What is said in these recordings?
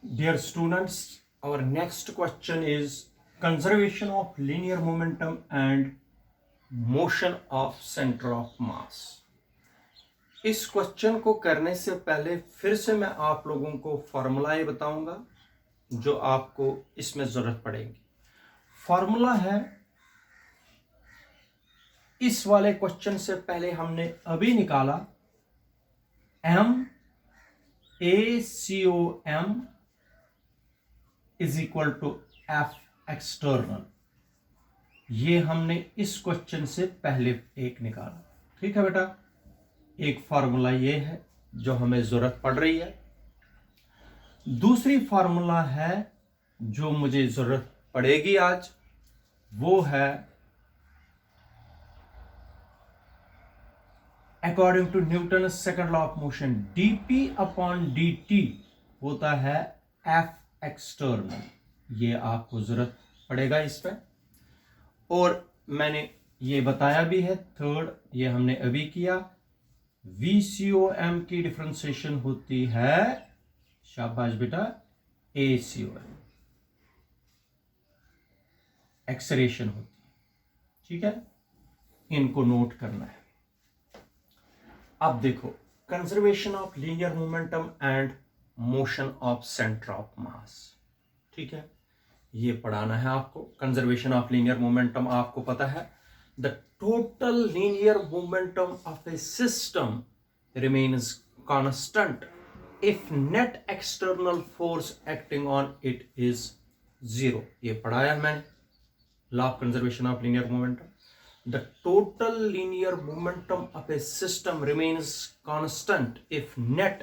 Dear students, our next question is conservation of linear momentum and motion of center of mass. इस question को करने से पहले फिर से मैं आप लोगों को फॉर्मूलाएं बताऊंगा जो आपको इसमें जरूरत पड़ेगी. फॉर्मूला है, इस वाले क्वेश्चन से पहले हमने अभी निकाला MACOM is equal to F external. ये हमने इस क्वेश्चन से पहले एक निकाला. ठीक है बेटा, एक फार्मूला ये है जो हमें जरूरत पड़ रही है. दूसरी फार्मूला है जो मुझे जरूरत पड़ेगी आज, वो है according to Newton second law of motion dp upon dt होता है F एक्सटर्नल. ये आपको जरूरत पड़ेगा इस पे. और मैंने ये बताया भी है, थर्ड ये हमने अभी किया, VCOM की डिफरेंशिएशन होती है, शाबाश बेटा, ACOM एक्सलेरेशन होती है. ठीक है, इनको नोट करना है. अब देखो, conservation of linear momentum and motion of centre of मास. ठीक है, ये पढ़ाना है आपको. कंजर्वेशन ऑफ लीनियर मोमेंटम आपको पता है, the total linear momentum of A system remains constant if net external force acting on it is zero. ये पढ़ाया है मैंने, law of conservation of linear momentum. The total linear momentum of a system remains constant if net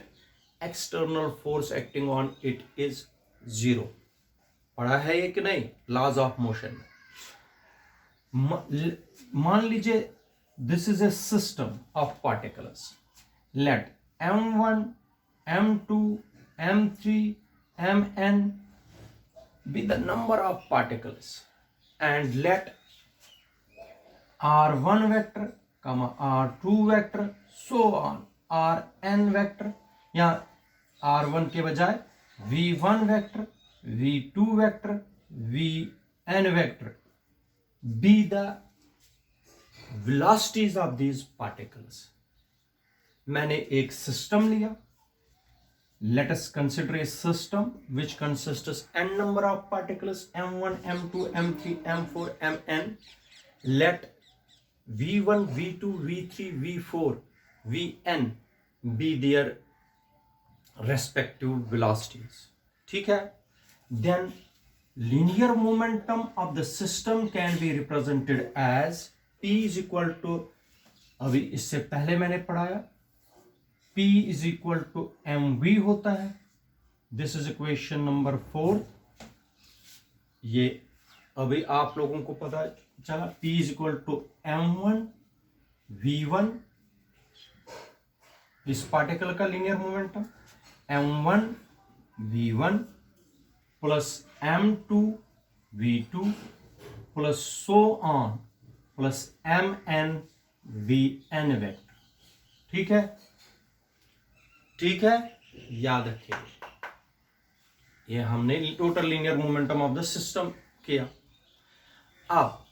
external force acting on it is zero. पढ़ा है ये कि नहीं, laws of motion. मान लीजिए this is a system of particles. Let m1, m2, m3, mn be the number of particles and let R1 vector, R2 vector, so on, Rn vector, या R1 के बजाय V1 vector, V2 vector, Vn vector be the velocities of these particles. मैंने एक system लिया. Let us consider a system which consists n number of particles, m1, m2, m3, m4, mn. Let V1, V2, V3, V4, Vn be their respective velocities. ठीक है, then linear momentum of the system can be represented as P is equal to, अभी इससे पहले मैंने पढ़ाया, P is equal to mv होता है. This is equation number 4. ये अभी आप लोगों को पता चला, P is equal to m1 v1, इस पार्टिकल का linear momentum, m1 v1 plus m2 v2 plus so on plus mn vn vector. ठीक है, ठीक है, याद रखिए. ये हमने total linear momentum of the system किया. अब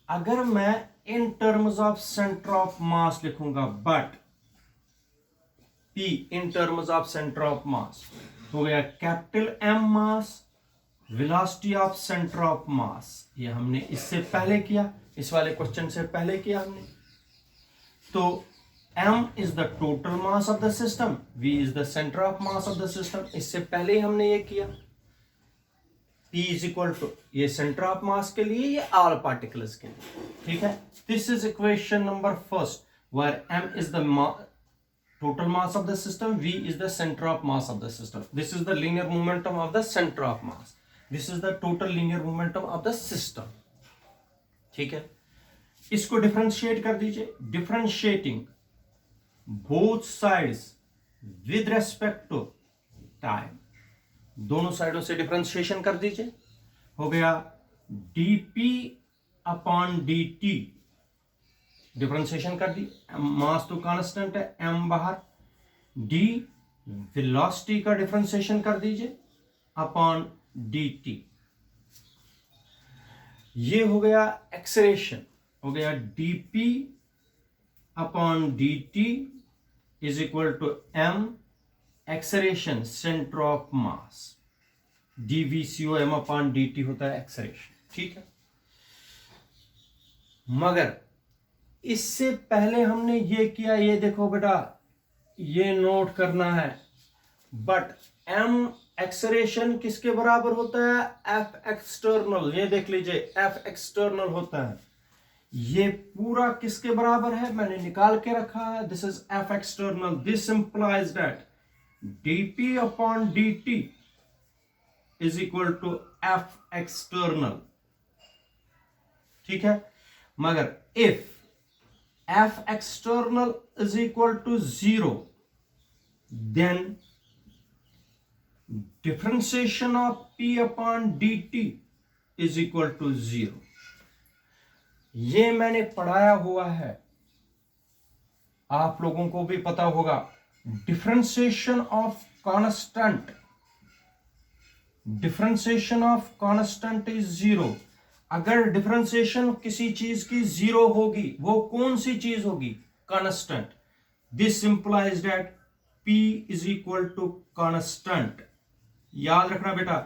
अगर मैं in terms of centre of mass लिखूंगा, but P in terms of centre of mass हो गया capital M mass, velocity of centre of mass. ये हमने इससे पहले किया, इस वाले क्वेश्चन से पहले किया हमने. तो M is the total mass of the system, V is the centre of mass of the system. इससे पहले हमने ये किया. P इज इक्वल टू, ये सेंटर ऑफ मास के लिए, ये ऑल पार्टिकल्स के लिए. ठीक है, this is equation number first, where M is the total mass of the system, V is the centre of mass of the system. This is the linear momentum of the centre of mass. This is the total linear momentum of the system. ठीक है, इसको differentiate कर दीजिए. Differentiating both sides with respect to time, दोनों साइडों से differentiation कर दीजिए. हो गया dp अपॉन dt. डिफरेंशिएशन कर दी, मास तो कांस्टेंट है, m बाहर, d वेलोसिटी का डिफरेंशिएशन कर दीजिए. Upon D T. ये हो गया एक्सेलरेशन, हो गया dp upon dt is equal to m acceleration centre of mass, dvcom upon dt होता है एक्सेलरेशन, ठीक है। मगर इससे पहले हमने ये किया, ये देखो बेटा, ये नोट करना है, बट m एक्सेलरेशन किसके बराबर होता है, f एक्सटर्नल, ये देख लीजिए f एक्सटर्नल होता है। ये पूरा किसके बराबर है, मैंने निकाल के रखा है, this is f external, this implies that dp upon dt is equal to f external, ठीक है। मगर if f external is equal to 0, then differentiation of p upon dt is equal to 0। ये मैंने पढ़ाया हुआ है, आप लोगों को भी पता होगा। Differentiation of constant, differentiation of constant is 0। अगर डिफरेंशिएशन किसी चीज की 0 होगी, वो कौन सी चीज होगी, constant. This implies that p is equal to constant. याद रखना बेटा,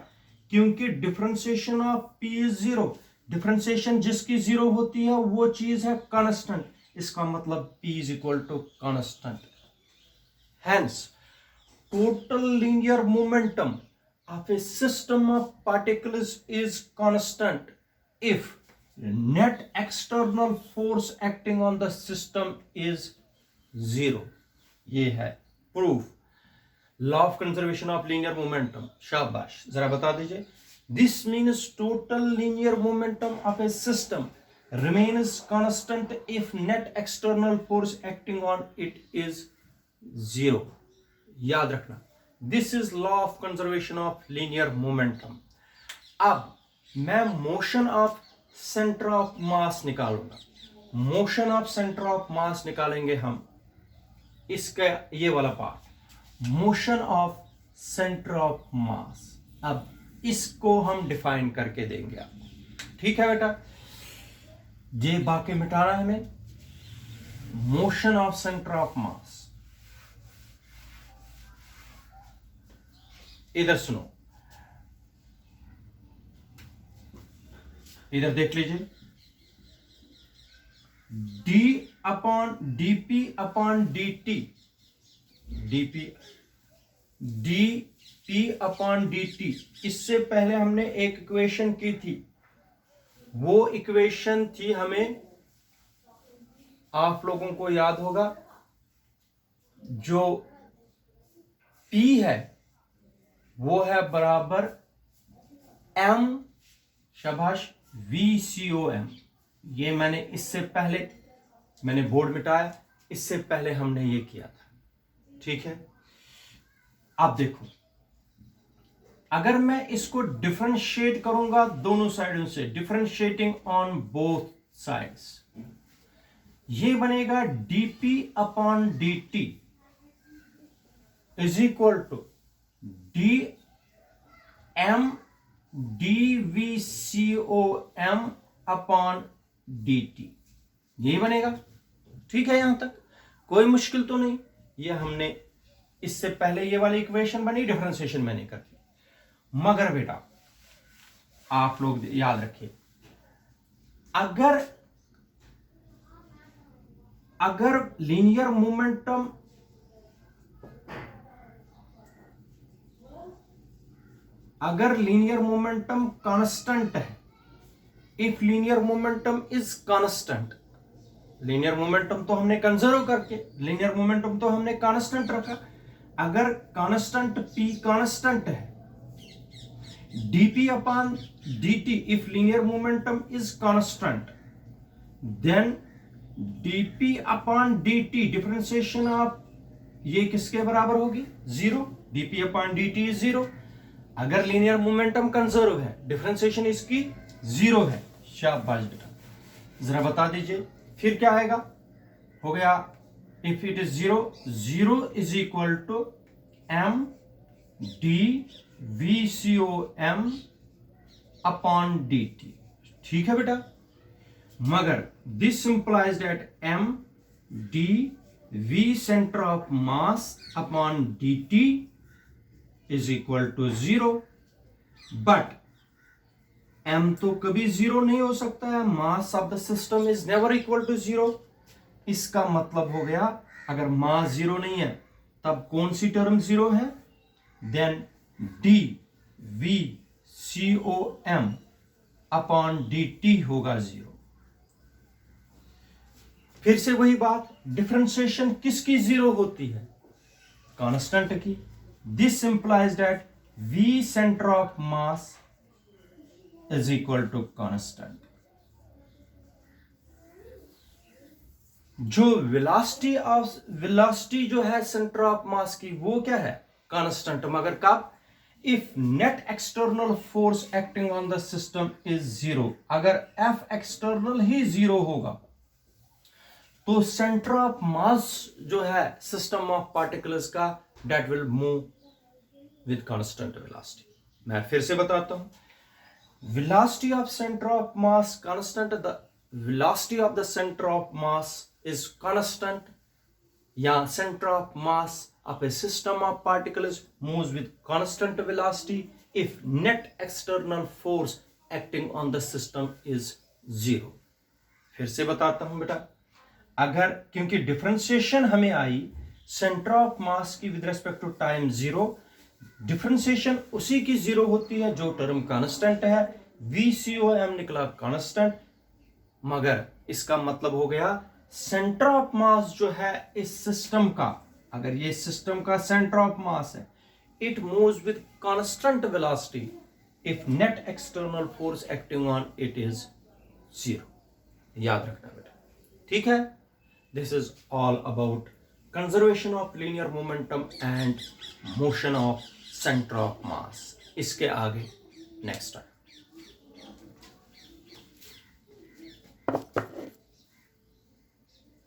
क्योंकि differentiation of p is 0, differentiation जिसकी 0 होती है वो चीज है कांस्टेंट, इसका मतलब p is equal to constant. Hence total linear momentum of a system of particles is constant if net external force acting on the system is 0। ये है proof, law of conservation of linear momentum. शाबाश, जरा बता दीजिए। This means total linear momentum of A system remains constant if net external force acting on it is 0। याद रखना, this is law of conservation of linear momentum. अब मैं motion of centre of mass निकालूंगा। Motion of centre of mass निकालेंगे हम, इसका ये वाला part, motion of centre of mass. अब इसको हम डिफाइन करके देंगे आपको, ठीक है बेटा। ये बाकी मिटाना है हमें, मोशन ऑफ सेंटर ऑफ मास। इधर सुनो, इधर देख लीजिए, d upon dp upon dt, dp upon dt, इससे पहले हमने एक इक्वेशन की थी, वो इक्वेशन थी हमें, आप लोगों को याद होगा, जो p है वो है बराबर m, शाबाश, VCOM। ये मैंने इससे पहले, मैंने बोर्ड मिटाया, इससे पहले हमने ये किया था, ठीक है। अब देखो, अगर मैं इसको डिफरेंशिएट करूंगा दोनों साइडों से, डिफरेंशिएटिंग ऑन बोथ साइड्स, ये बनेगा dp upon dt is equal to dm dvcom upon dt। यही बनेगा, ठीक है। यहां तक कोई मुश्किल तो नहीं। ये हमने इससे पहले ये वाली इक्वेशन बनी, डिफरेंशिएशन मैंने कर दी। मगर बेटा आप लोग याद रखिए, अगर लीनियर मोमेंटम कांस्टेंट है, if linear momentum is constant, linear momentum तो हमने कंजर्व करके, लीनियर मोमेंटम तो हमने कांस्टेंट रखा। अगर कांस्टेंट p कांस्टेंट है, dp upon dt, if linear momentum is constant, then dp upon dt differentiation of ये किसके बराबर होगी, 0। dp upon dt is 0। अगर लीनियर मोमेंटम कंजर्व है, डिफरेंशिएशन इसकी 0 है। शाबाश बेटा, जरा बता दीजिए फिर क्या आएगा। हो गया, if it is 0 is equal to m d VCOM upon dt। ठीक है बेटा, मगर this implies that m d v centre of mass upon dt is equal to 0, but m तो कभी 0 नहीं हो सकता है, mass of the system is never equal to 0। इसका मतलब हो गया अगर मास 0 नहीं है तब कौन सी टर्म 0 है, then D V C O M upon D T होगा 0। फिर से वही बात, डिफरेंशिएशन किसकी 0 होती है, कांस्टेंट की। This implies that v centre of mass is equal to constant. जो वेलोसिटी जो है सेंटर ऑफ मास की वो क्या है, कांस्टेंट, मगर कब, if net external force acting on the system is 0। अगर F एक्सटर्नल ही 0 होगा तो सेंटर ऑफ मास जो है सिस्टम ऑफ पार्टिकल्स का that will move with constant velocity. मैं फिर से बताता हूं, velocity of center of mass constant, the velocity of the center of mass is constant, या center of mass of a system of particles moves with constant velocity if net external force acting on the system is 0। फिर से बताता हूं बेटा, अगर क्योंकि differentiation हमें आई centre of mass की with respect to time 0, differentiation उसी की 0 होती है जो टर्म कांस्टेंट है, VCOM निकला कांस्टेंट, मगर इसका मतलब हो गया सेंटर ऑफ मास जो है इस सिस्टम का, अगर ये सिस्टम का सेंटर ऑफ मास है, it moves with constant velocity if net external force acting on it is 0। याद रखना बेटा, ठीक है। This is all about conservation of linear momentum and motion of centre of मास। इसके आगे नेक्स्ट टाइम।